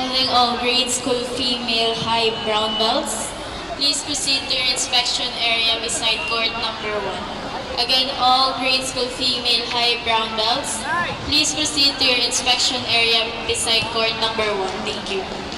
calling all grade school female high brown belts. Please proceed to your inspection area beside court number 1. Again, all grade school female high brown belts. Please proceed to your inspection area beside court number 1. Thank you.